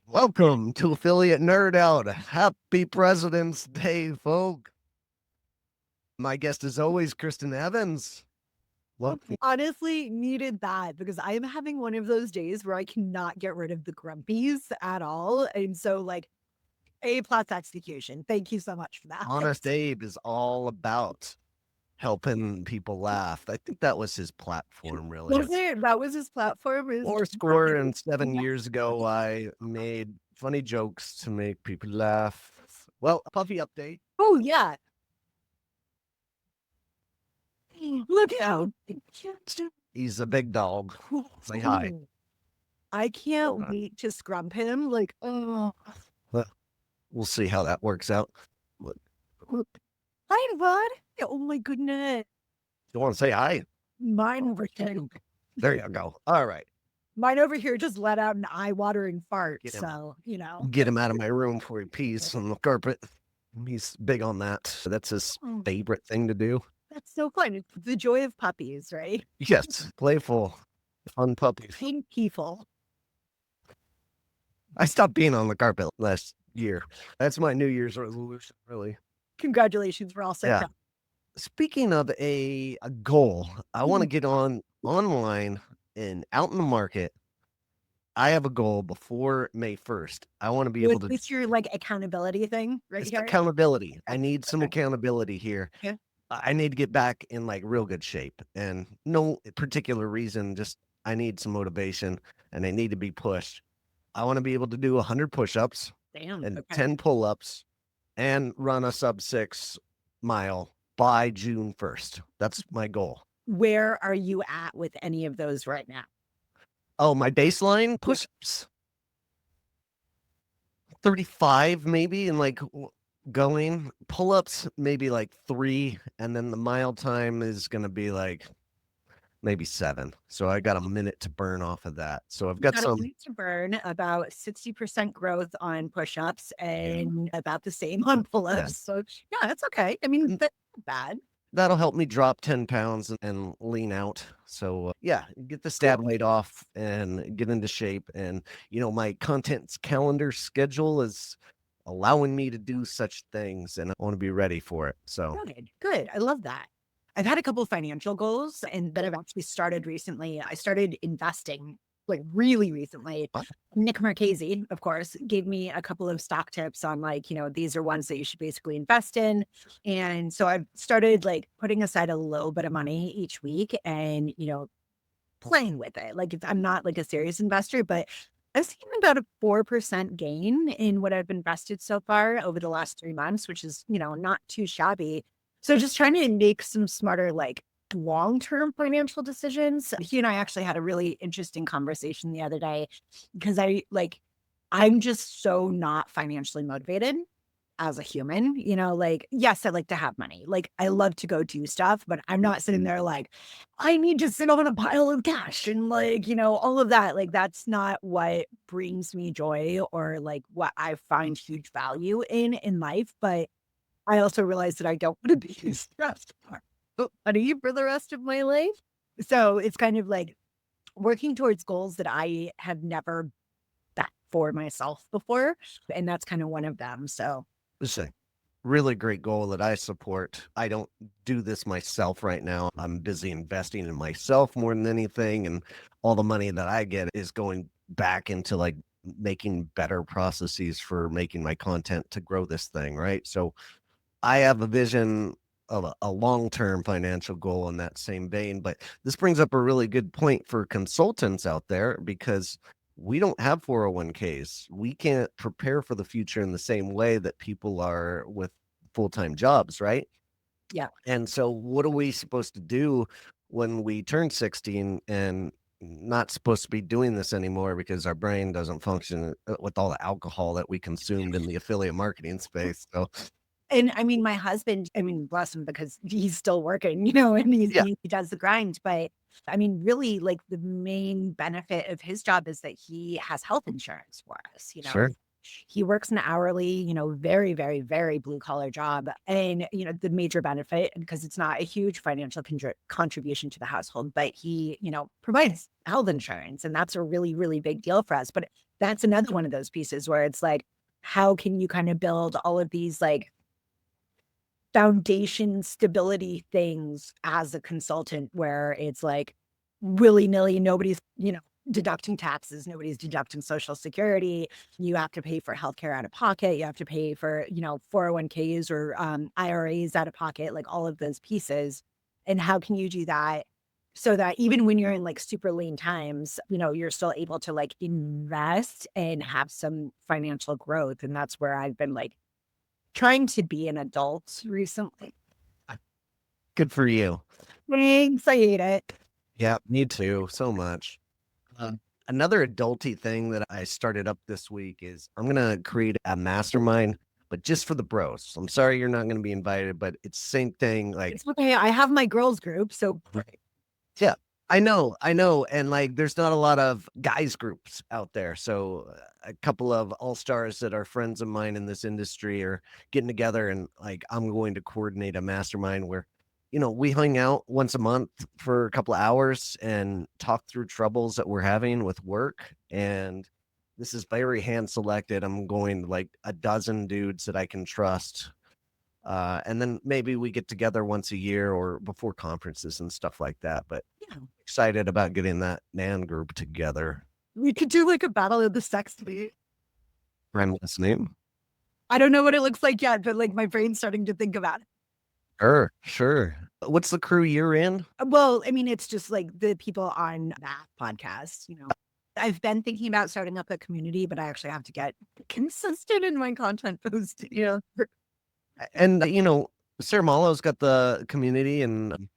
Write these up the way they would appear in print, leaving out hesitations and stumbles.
Welcome to Affiliate Nerd Out. Happy President's Day, folk. My guest is always Kristin Evans. Welcome. Honestly, needed that because I am having one of those days where I cannot get rid of the grumpies at all. And so, like, A plus execution. Thank you so much for that. Honest Abe is all about helping people laugh. I think that was his platform, really. Was it? That was his platform. Four score and 7 years ago, I made funny jokes to make people laugh. Well, a puppy update. Oh, yeah. Look out. He's a big dog. Say hi. I can't wait to scrump him. Like, oh. We'll see how that works out. Hi, bud. Oh, my goodness. You want to say hi? Mine over here. There you go. All right. Mine over here just let out an eye-watering fart. Get him. So, you know. Get him out of my room before he pees on the carpet. He's big on that. That's his favorite thing to do. That's so fun. It's the joy of puppies, right? Yes, playful, fun puppies. Being peaceful. I stopped being on the carpet last year. That's my New Year's resolution, really. Congratulations, we're all set. Yeah. Speaking of a goal, I want to get online and out in the market. I have a goal before May 1st. I want to be able to. It's your like accountability thing, right? It's here? accountability. I need some accountability here. Yeah. I need to get back in like real good shape, and no particular reason, just I need some motivation and I need to be pushed. I want to be able to do 100 push-ups and 10 pull-ups and run a sub 6 mile by June 1st. That's my goal. Where are you at with any of those right now? Oh, my baseline push-ups 35 maybe, and like going pull-ups maybe like 3, and then the mile time is going to be like maybe 7. So I got a minute to burn off of that. So I've got some a minute to burn, about 60% growth on push-ups and about the same on pull-ups. Yeah. So yeah, that's okay. I mean, that's not bad. That'll help me drop 10 pounds and lean out. So yeah, get the stab weight off and get into shape. And, you know, my content's calendar schedule is allowing me to do such things, and I want to be ready for it. So good. I love that. I've had a couple of financial goals and that I've actually started recently. I started investing like really recently. What? Nick Marchese, of course, gave me a couple of stock tips on like, you know, these are ones that you should basically invest in. And so I've started like putting aside a little bit of money each week and, you know, playing with it. Like I'm not like a serious investor, but I've seen about a 4% gain in what I've invested so far over the last 3 months, which is, you know, not too shabby. So just trying to make some smarter, like long-term financial decisions. He and I actually had a really interesting conversation the other day because I'm just so not financially motivated as a human, you know, like, yes, I like to have money. Like I love to go do stuff, but I'm not sitting there like, I need to sit on a pile of cash and like, you know, all of that. Like that's not what brings me joy or like what I find huge value in life. But I also realize that I don't want to be stressed money for the rest of my life. So it's kind of like working towards goals that I have never set for myself before. And that's kind of one of them. So it's a really great goal that I support. I don't do this myself right now. I'm busy investing in myself more than anything. And all the money that I get is going back into like making better processes for making my content to grow this thing. Right. So I have a vision of a long-term financial goal in that same vein, but this brings up a really good point for consultants out there because we don't have 401ks. We can't prepare for the future in the same way that people are with full-time jobs, right? Yeah. And so what are we supposed to do when we turn 16 and not supposed to be doing this anymore because our brain doesn't function with all the alcohol that we consumed in the affiliate marketing space? So and I mean, my husband, I mean, bless him because he's still working, you know, and he does the grind. But I mean, really, like the main benefit of his job is that he has health insurance for us, you know. Sure. He works an hourly, you know, very, very, very blue collar job. And, you know, the major benefit, because it's not a huge financial contribution to the household, but he, you know, provides health insurance. And that's a really, really big deal for us. But that's another one of those pieces where it's like, how can you kind of build all of these like foundation stability things as a consultant where it's like willy-nilly, nobody's, deducting taxes, nobody's deducting social security. You have to pay for healthcare out of pocket. You have to pay for, 401ks or IRAs out of pocket, like all of those pieces. And how can you do that so that even when you're in like super lean times, you're still able to like invest and have some financial growth. And that's where I've been like trying to be an adult recently. Good for you. Thanks. I hate it. Yeah, me too. So much. Another adulty thing that I started up this week is I'm going to create a mastermind, but just for the bros. I'm sorry you're not going to be invited, but it's the same thing. Like, It's okay. I have my girls group. So yeah, I know. And like, there's not a lot of guys groups out there. So a couple of all-stars that are friends of mine in this industry are getting together, and like, I'm going to coordinate a mastermind where, we hang out once a month for a couple of hours and talk through troubles that we're having with work. And this is very hand selected. I'm going like a dozen dudes that I can trust. And then maybe we get together once a year or before conferences and stuff like that. But yeah, excited about getting that man group together. we could do like a battle of the sexy. I'm listening. I don't know what it looks like yet, but like my brain's starting to think about it. Sure. What's the crew you're in? Well, I mean, it's just like the people on that podcast, I've been thinking about starting up a community, but I actually have to get consistent in my content posting. Yeah. And, Sarah Malo's got the community and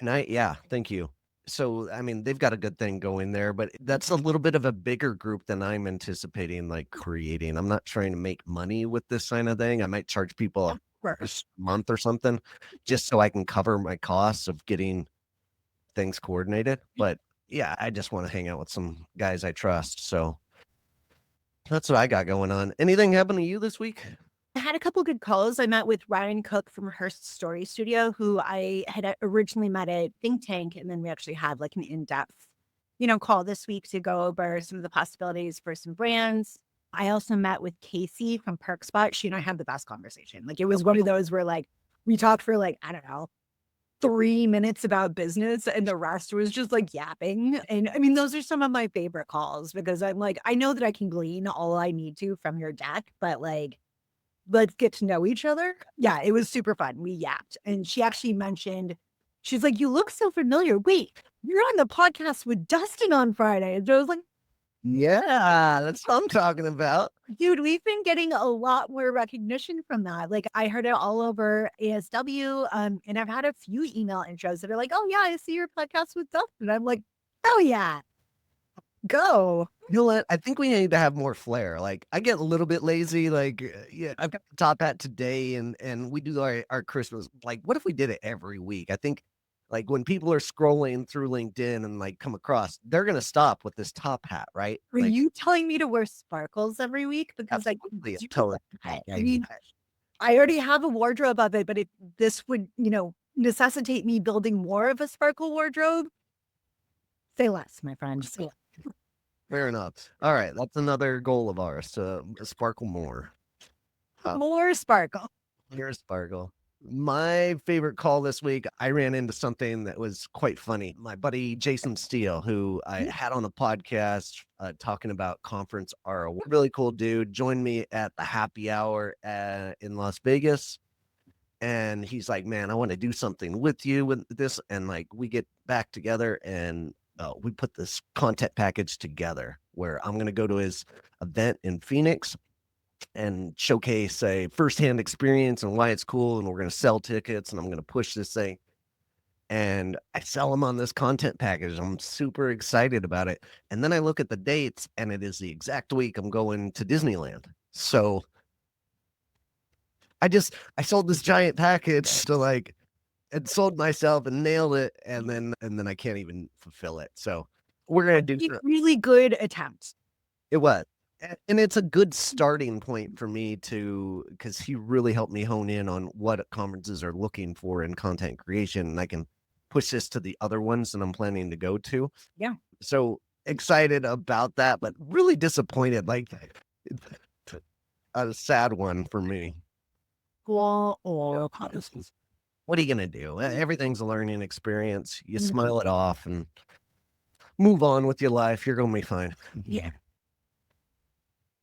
Unite. Yeah, thank you. So, I mean, they've got a good thing going there, but that's a little bit of a bigger group than I'm anticipating, like creating. I'm not trying to make money with this kind of thing. I might charge people a month or something just so I can cover my costs of getting things coordinated. But yeah, I just want to hang out with some guys I trust. So that's what I got going on. Anything happen to you this week? I had a couple good calls. I met with Ryan Cook from Hearst Story Studio, who I had originally met at Think Tank. And then we actually had like an in-depth, call this week to go over some of the possibilities for some brands. I also met with Casey from PerkSpot. She and I had the best conversation. Like it was one of those where like we talked for like, I don't know, 3 minutes about business and the rest was just like yapping. And I mean, those are some of my favorite calls because I'm like, I know that I can glean all I need to from your deck, but like, let's get to know each other. Yeah, it was super fun. We yapped. And she actually mentioned, she's like, you look so familiar. Wait, you're on the podcast with Dustin on Friday. And I was like, yeah, that's what I'm talking about. dude, we've been getting a lot more recognition from that. Like I heard it all over ASW. And I've had a few email intros that are like, oh yeah, I see your podcast with Dustin. I'm like, oh yeah, go. You know what? I think we need to have more flair. Like I get a little bit lazy. Like, yeah, I've got the top hat today and we do our Christmas. Like, what if we did it every week? I think like when people are scrolling through LinkedIn and like come across, they're going to stop with this top hat, right? Are like, you telling me to wear sparkles every week? Because like, I mean, I already have a wardrobe of it, but if this would, necessitate me building more of a sparkle wardrobe, say less, my friend. Say less. Fair enough. All right. That's another goal of ours to sparkle more. More sparkle. Here's sparkle. My favorite call this week, I ran into something that was quite funny. My buddy Jason Steele, who I had on a podcast talking about conference ROI, really cool dude, joined me at the happy hour in Las Vegas. And he's like, man, I want to do something with you with this. And like, we get back together and we put this content package together where I'm going to go to his event in Phoenix and showcase a firsthand experience and why it's cool. And we're going to sell tickets and I'm going to push this thing. And I sell them on this content package. I'm super excited about it. And then I look at the dates and it is the exact week I'm going to Disneyland. So I sold this giant package to like, and sold myself and nailed it. And then I can't even fulfill it. So we're going to do really good attempt. It was. And it's a good starting point for me because he really helped me hone in on what conferences are looking for in content creation. And I can push this to the other ones that I'm planning to go to. Yeah. So excited about that, but really disappointed. Like a sad one for me. Well, What are you gonna do? Everything's a learning experience. You Mhm. smile it off and move on with your life. You're gonna be fine. Yeah.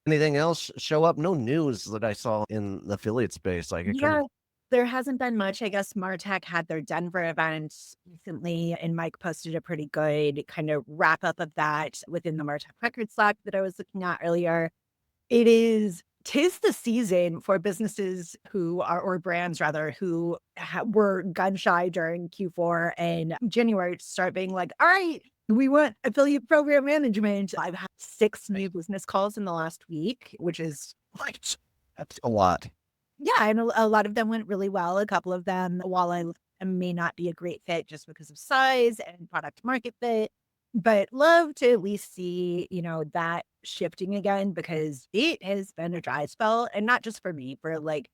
Anything else show up? No news that I saw in the affiliate space. Like it kind of Yeah, there hasn't been much. I guess MarTech had their Denver event recently, and Mike posted a pretty good kind of wrap up of that within the MarTech record Slack that I was looking at earlier. Tis the season for businesses who are, or brands rather, who were gun shy during Q4 and January to start being like, all right, we want affiliate program management. I've had 6 new business calls in the last week, which is like, that's a lot. yeah, and a lot of them went really well. A couple of them, while I may not be a great fit just because of size and product market fit, but love to at least see, that shifting again because it has been a dry spell and not just for me, for like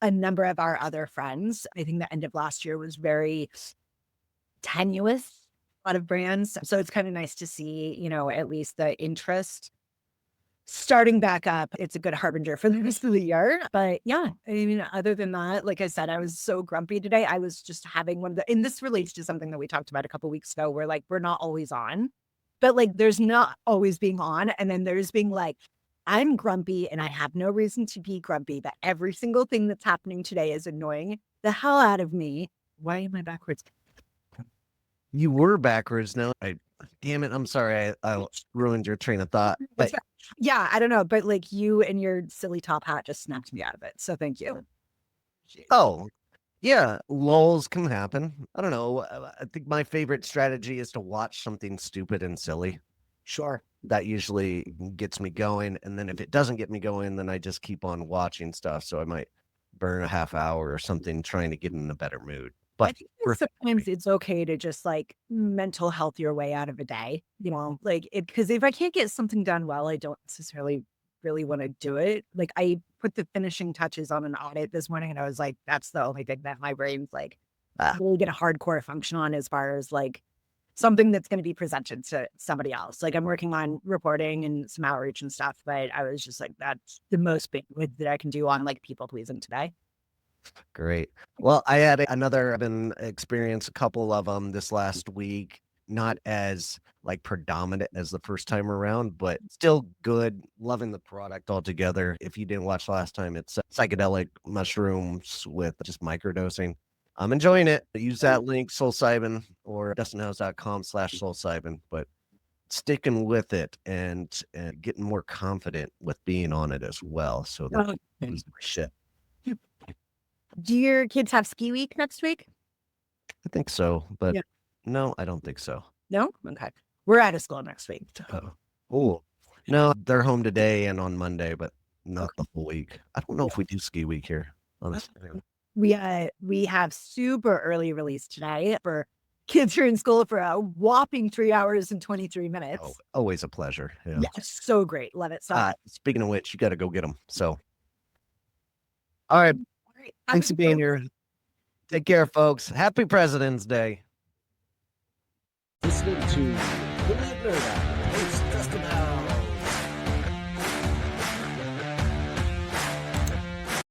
a number of our other friends. I think the end of last year was very tenuous, a lot of brands. So it's kind of nice to see, at least the interest starting back up. It's a good harbinger for the rest of the year. But yeah, I mean, other than that, like I said, I was so grumpy today. I was just having one of the, and this relates to something that we talked about a couple weeks ago, where like we're not always on, but like there's not always being on. And then there's being like, I'm grumpy and I have no reason to be grumpy, but every single thing that's happening today is annoying the hell out of me. Why am I backwards? You were backwards. No, damn it. I'm sorry. I ruined your train of thought. But Yeah, I don't know, but like you and your silly top hat just snapped me out of it. So thank you. oh, yeah, lulls can happen. I don't know. I think my favorite strategy is to watch something stupid and silly. Sure. That usually gets me going. And then if it doesn't get me going, then I just keep on watching stuff. So I might burn a half hour or something trying to get in a better mood. I But think that sometimes it's okay to just like mental health your way out of a day, like it, because if I can't get something done well, I don't necessarily really want to do it. Like I put the finishing touches on an audit this morning and I was like, that's the only thing that my brain's like ah, really get a hardcore function on as far as like something that's going to be presented to somebody else. Like I'm working on reporting and some outreach and stuff, but I was just like, that's the most bandwidth that I can do on like people pleasing today. great. Well, I had another, I've been experienced a couple of them this last week, not as like predominant as the first time around, but still good. Loving the product altogether. If you didn't watch last time, it's psychedelic mushrooms with just microdosing. I'm enjoying it. Use that link, SoulCybin or DustinHouse.com/SoulCybin, but sticking with it and getting more confident with being on it as well. So Oh, that's my shit. do your kids have ski week next week? I think so, but Yeah. no, I don't think so. No? Okay. We're out of school next week. Oh, no, they're home today and on Monday, but not Okay. the whole week. I don't know if we do ski week here, honestly. We have super early release today for kids who are in school for a whopping 3 hours and 23 Oh, minutes. always a pleasure. Yeah. Yeah, so great. Love it. So Speaking of which, you got to go get them. So, all right. great. Thanks for being here. Take care, folks. Happy President's Day. Listening to